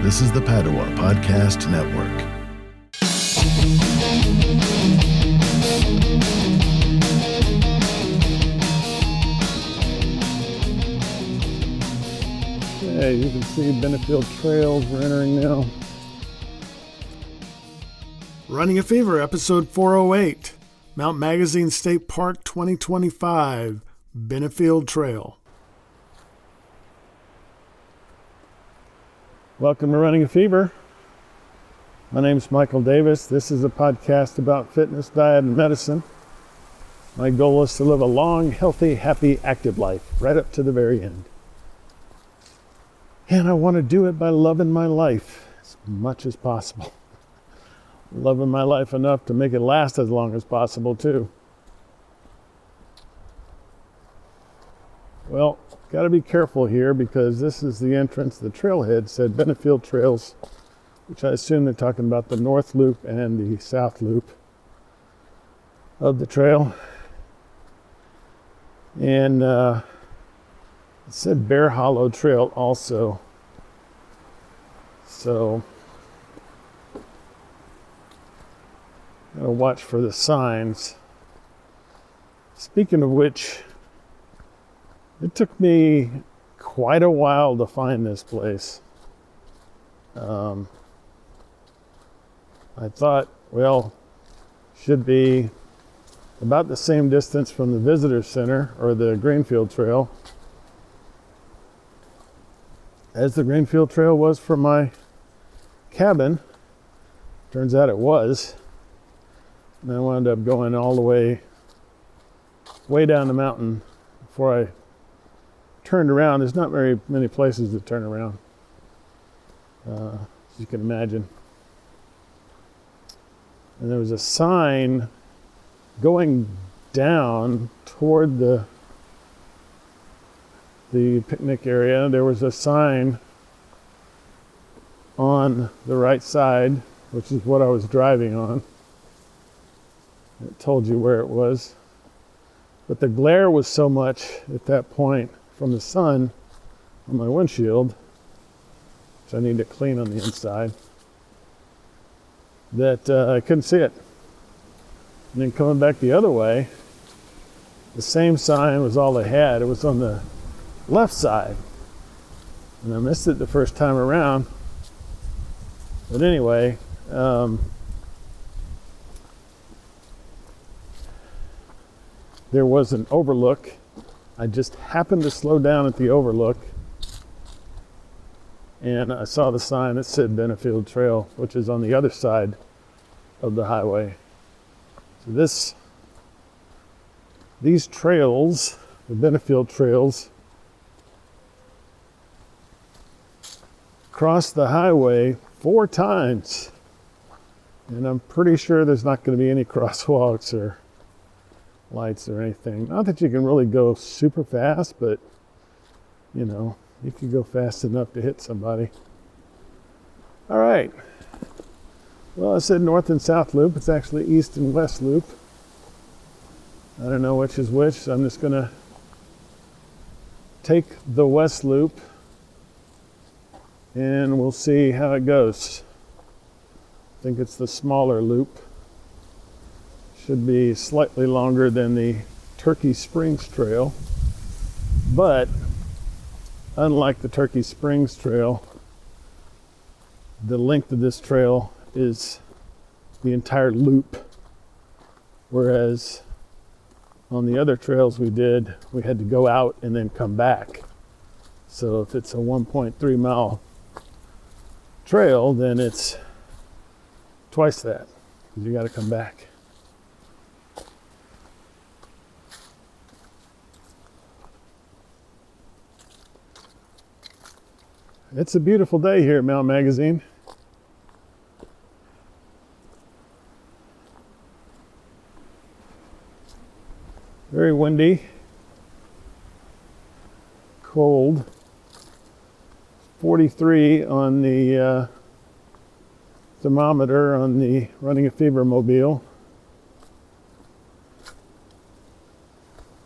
This is the Padua Podcast Network. Hey, you can see Benefield Trails we're entering now. Running a Fever, episode 408, Mount Magazine State Park 2025, Benefield Trail. Welcome to Running a Fever. My name's Michael Davis. This is a podcast about fitness, diet, and medicine. My goal is to live a long, healthy, happy, active life, right up to the very end. And I want to do it by loving my life as much as possible. Loving my life enough to make it last as long as possible, too. Well, got to be careful here because this is the entrance. The trailhead said Benefield Trails, which I assume they're talking about the north loop and the south loop of the trail. And it said Bear Hollow Trail also. So, gotta watch for the signs. Speaking of which, it took me quite a while to find this place. I thought, well, should be about the same distance from the visitor center or the Greenfield Trail as the Greenfield Trail was from my cabin. Turns out it was. And I wound up going all the way down the mountain before I turned around. There's not very many places to turn around, as you can imagine. And there was a sign going down toward the picnic area. There was a sign on the right side, which is what I was driving on. It told you where it was. But the glare was so much at that point from the sun on my windshield, which I need to clean on the inside, that I couldn't see it. And then coming back the other way, the same sign was all they had. It was on the left side. And I missed it the first time around. But anyway, there was an overlook. I just happened to slow down at the overlook, and I saw the sign that said Benefield Trail, which is on the other side of the highway. So these trails, the Benefield Trails, cross the highway 4 times, and I'm pretty sure there's not going to be any crosswalks or lights or anything. Not that you can really go super fast, but you know, you can go fast enough to hit somebody. All right. Well, I said north and south loop. It's actually east and west loop. I don't know which is which, so I'm just gonna take the west loop and we'll see how it goes. I think it's the smaller loop. Should be slightly longer than the Turkey Springs Trail, but unlike the Turkey Springs Trail, the length of this trail is the entire loop, whereas on the other trails we did, we had to go out and then come back. So if it's a 1.3 mile trail, then it's twice that, because you got to come back. It's a beautiful day here at Mount Magazine. Very windy, cold. 43 on the thermometer on the Running a Fever mobile.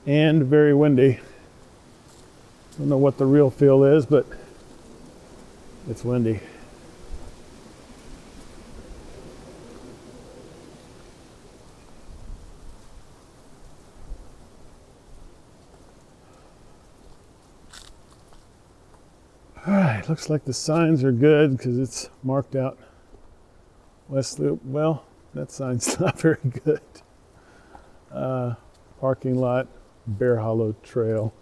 And very windy. Don't know what the real feel is, but it's windy. looks like the signs are good because it's marked out West Loop. Well, that sign's not very good. Parking lot, Bear Hollow Trail.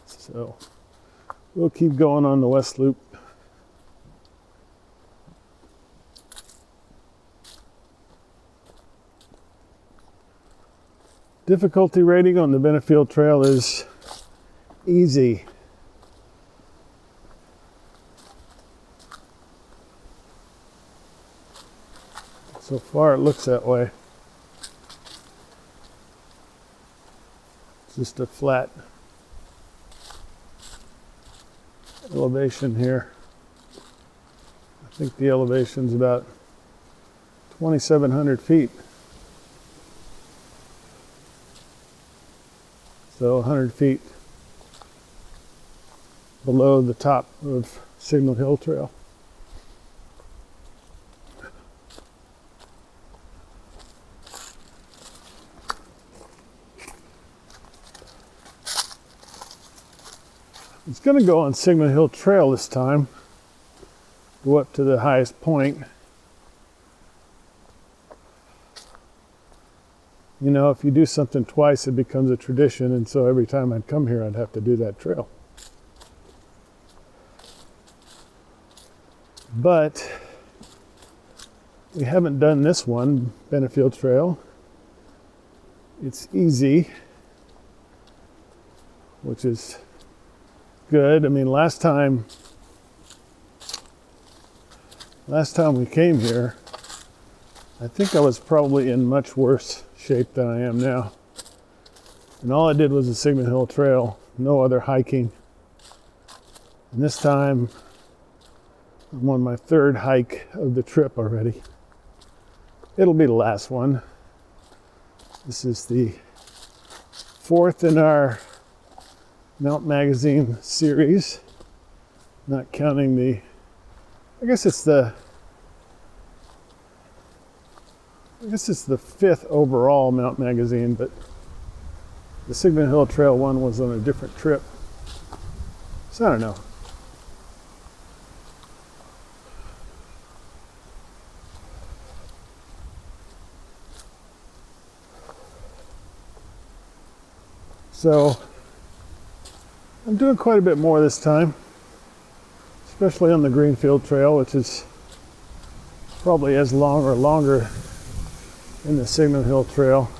So we'll keep going on the West Loop. Difficulty rating on the Benefield Trail is easy. So far it looks that way. It's just a flat elevation here. I think the elevation's about 2,700 feet. So 100 feet below the top of Signal Hill Trail. It's going to go on Signal Hill Trail this time, go up to the highest point. You know, if you do something twice, it becomes a tradition, and so every time I'd come here, I'd have to do that trail. But we haven't done this one, Benefield Trail. It's easy, which is good. I mean, last time we came here, I think I was probably in much worse shape than I am now. And all I did was the Signal Hill Trail, no other hiking. And this time, I'm on my third hike of the trip already. It'll be the last one. This is the fourth in our Mount Magazine series, not counting the, I guess it's the fifth overall Mount Magazine, but the Signal Hill Trail one was on a different trip. So I don't know. So I'm doing quite a bit more this time, especially on the Greenfield Trail, which is probably as long or longer in the Signal Hill Trail.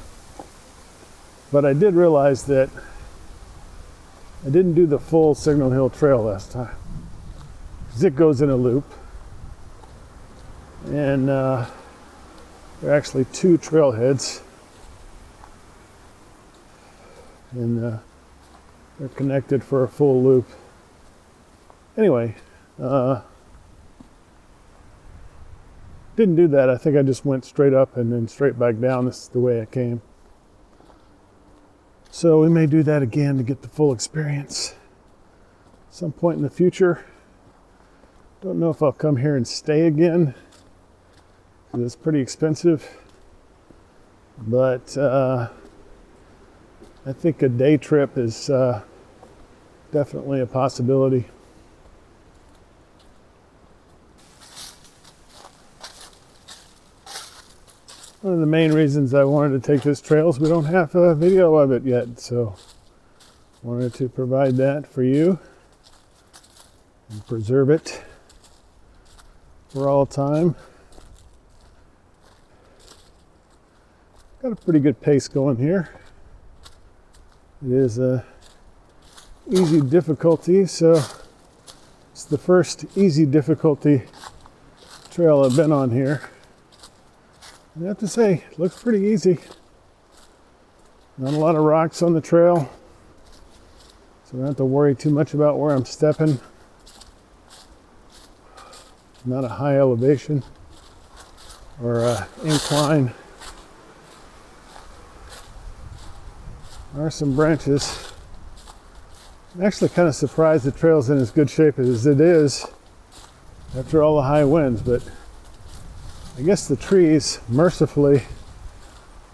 But I did realize that I didn't do the full Signal Hill Trail last time, because it goes in a loop, and there are actually two trailheads, and they're connected for a full loop. Anyway, didn't do that. I think I just went straight up and then straight back down. This is the way I came. So we may do that again to get the full experience some point in the future. Don't know if I'll come here and stay again, because it's pretty expensive. But I think a day trip is definitely a possibility. One of the main reasons I wanted to take this trail is we don't have a video of it yet, so I wanted to provide that for you and preserve it for all time. Got a pretty good pace going here. It is a easy difficulty, so it's the first easy difficulty trail I've been on here. I have to say, it looks pretty easy. Not a lot of rocks on the trail, so I don't have to worry too much about where I'm stepping. Not a high elevation or incline. There are some branches. I'm actually kind of surprised the trail's in as good shape as it is after all the high winds, but I guess the trees mercifully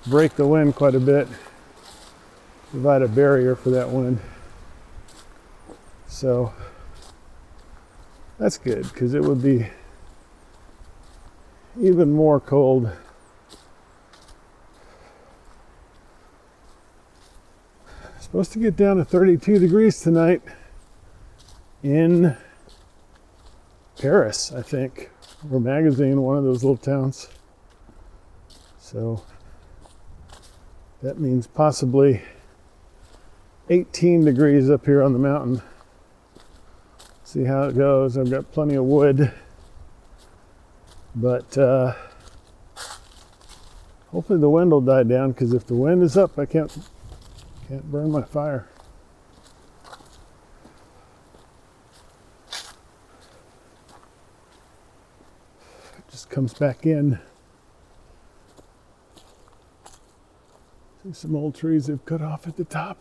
break the wind quite a bit, provide a barrier for that wind. So That's good, because it would be even more cold. Supposed to get down to 32 degrees tonight in Paris, I think, or Magazine, one of those little towns. So that means possibly 18 degrees up here on the mountain. See how it goes. I've got plenty of wood, but hopefully the wind will die down, because if the wind is up, I can't burn my fire. It just comes back in. See some old trees they've cut off at the top.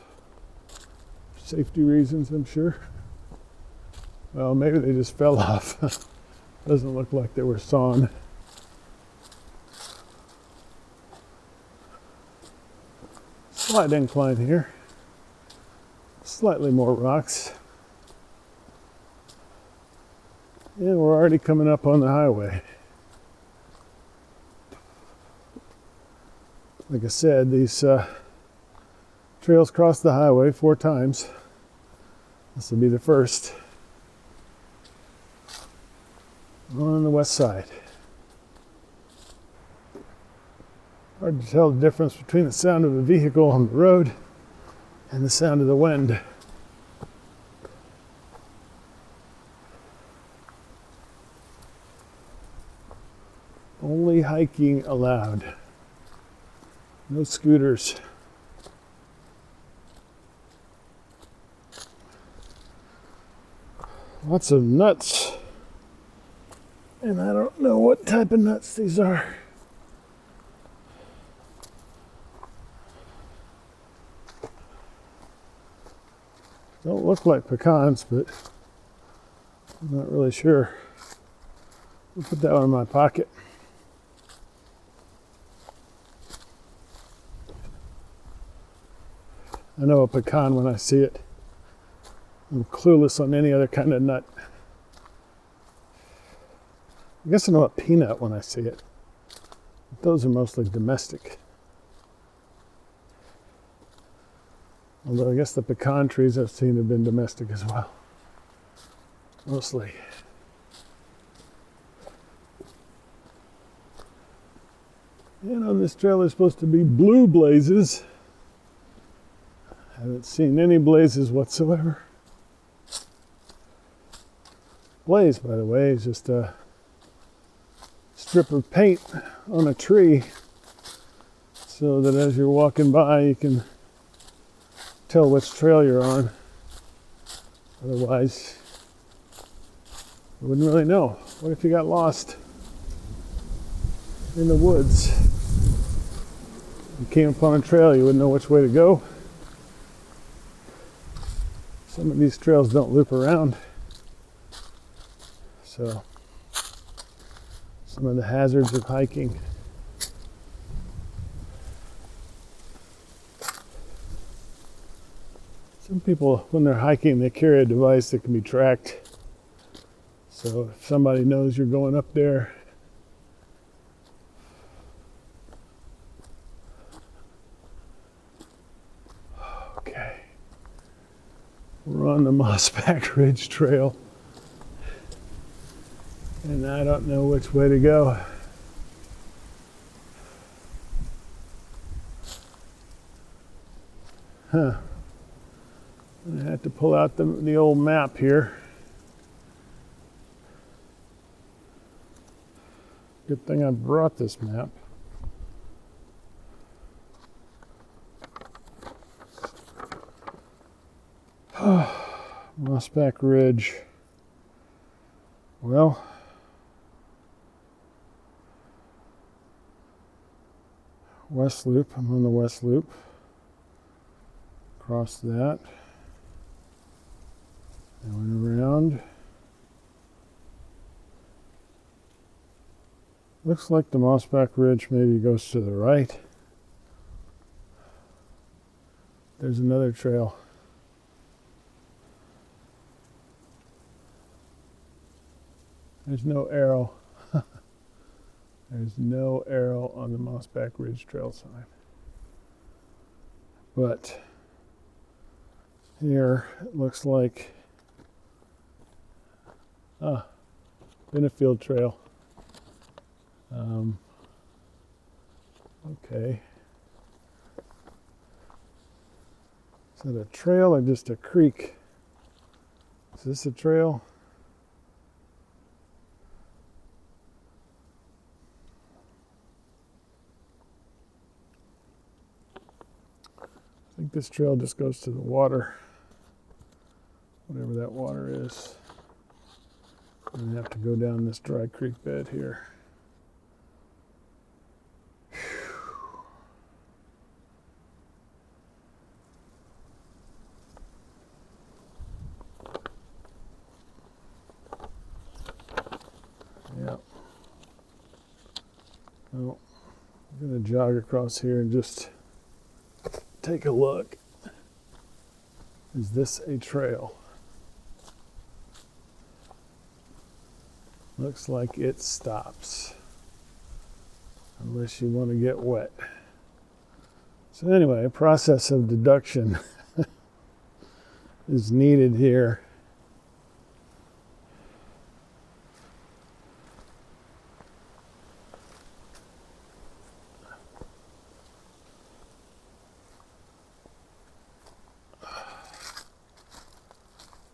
For safety reasons, I'm sure. Well, maybe they just fell off. Doesn't look like they were sawn. Slight incline here. Slightly more rocks. And we're already coming up on the highway. Like I said, these trails cross the highway 4 times. This will be the first. On the west side. Hard to tell the difference between the sound of a vehicle on the road and the sound of the wind. Only hiking allowed. No scooters. Lots of nuts. And I don't know what type of nuts these are. Don't look like pecans, but I'm not really sure. I'll put that one in my pocket. I know a pecan when I see it. I'm clueless on any other kind of nut. I guess I know a peanut when I see it. But those are mostly domestic. Although I guess the pecan trees I've seen have been domestic as well. Mostly. And on this trail there's supposed to be blue blazes. Haven't seen any blazes whatsoever. Blaze, by the way, is just a strip of paint on a tree so that as you're walking by you can tell which trail you're on. Otherwise, you wouldn't really know. What if you got lost in the woods? You came upon a trail, you wouldn't know which way to go. Some of these trails don't loop around. So, some of the hazards of hiking. Some people, when they're hiking, they carry a device that can be tracked. So if somebody knows you're going up there, okay. We're on the Mossback Ridge Trail. And I don't know which way to go. Huh. I had to pull out the old map here. Good thing I brought this map. Mossback Ridge. Well, West Loop. I'm on the West Loop. Cross that. And went around. Looks like the Mossback Ridge maybe goes to the right. There's another trail. There's no arrow. There's no arrow on the Mossback Ridge Trail sign. But here it looks like Benefield Trail. Okay. Is that a trail or just a creek? Is this a trail? I think this trail just goes to the water, whatever that water is. I'm gonna have to go down this dry creek bed here. Yep. Well, I'm gonna jog across here and just take a look. Is this a trail? Looks like it stops. Unless you want to get wet. So anyway, a process of deduction is needed here.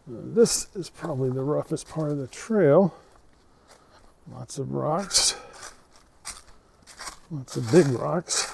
This is probably the roughest part of the trail. Lots of rocks. Lots of big rocks.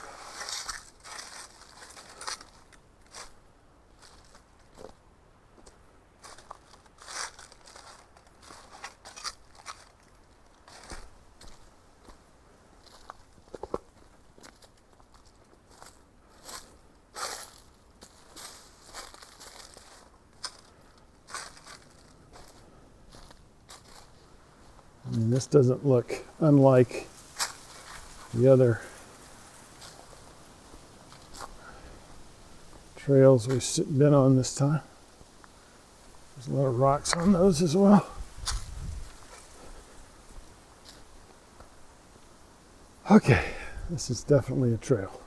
I mean, this doesn't look unlike the other trails we've been on this time. There's a lot of rocks on those as well. Okay, this is definitely a trail.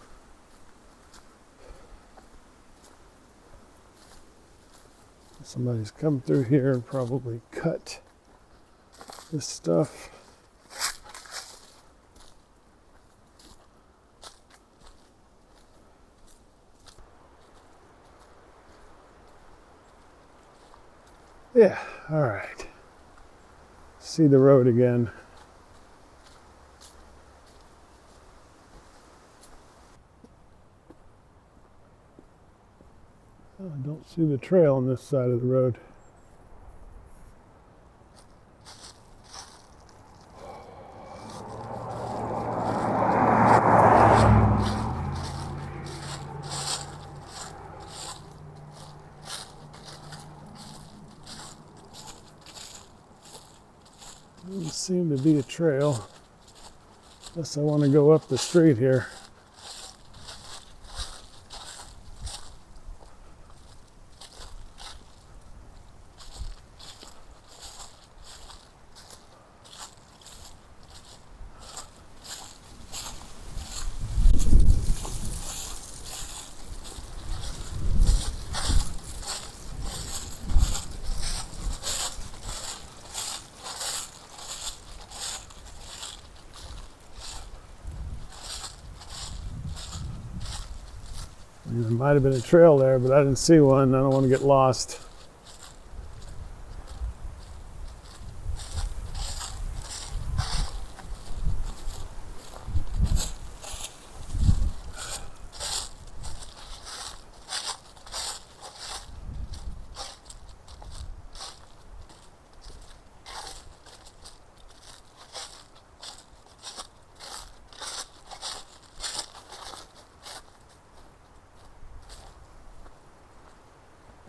Somebody's come through here and probably cut this stuff. Yeah, all right. See the road again. Oh, I don't see the trail on this side of the road. Doesn't seem to be a trail, unless I want to go up the street here. There might have been a trail there, but I didn't see one. I don't want to get lost.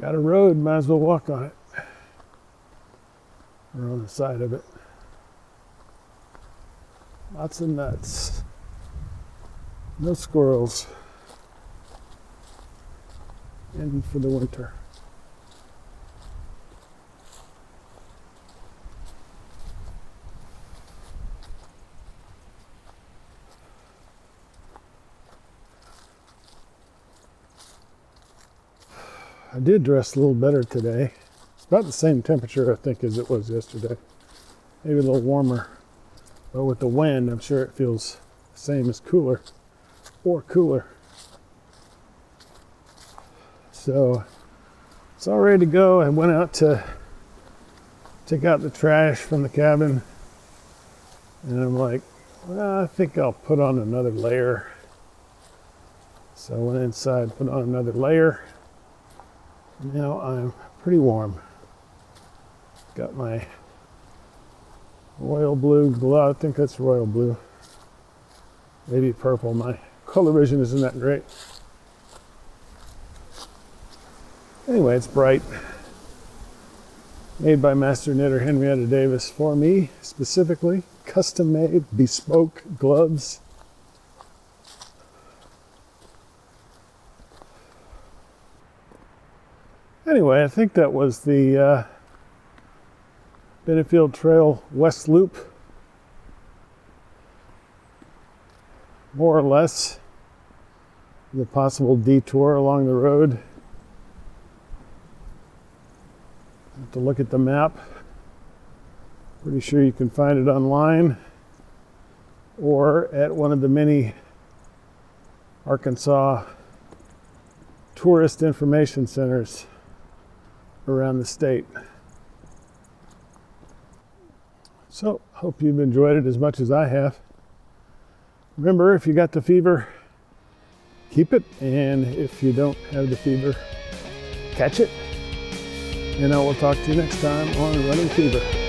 Got a road, might as well walk on it. Or on the side of it. Lots of nuts. No squirrels. In for the winter. I did dress a little better today. It's about the same temperature, I think, as it was yesterday. Maybe a little warmer. But with the wind, I'm sure it feels the same as cooler or cooler. So it's all ready to go. I went out to take out the trash from the cabin, and I'm like, well, I think I'll put on another layer. So I went inside, put on another layer. Now I'm pretty warm. Got my royal blue glove. I think that's royal blue. Maybe purple. My color vision isn't that great. Anyway, it's bright. Made by master knitter Henrietta Davis for me, specifically. Custom made, bespoke gloves. Anyway, I think that was the Benefield Trail West Loop. More or less. The possible detour along the road. Have to look at the map. Pretty sure you can find it online or at one of the many Arkansas tourist information centers around the state. So, hope you've enjoyed it as much as I have. Remember, if you got the fever, keep it, and if you don't have the fever, catch it. And I will talk to you next time on Running Fever.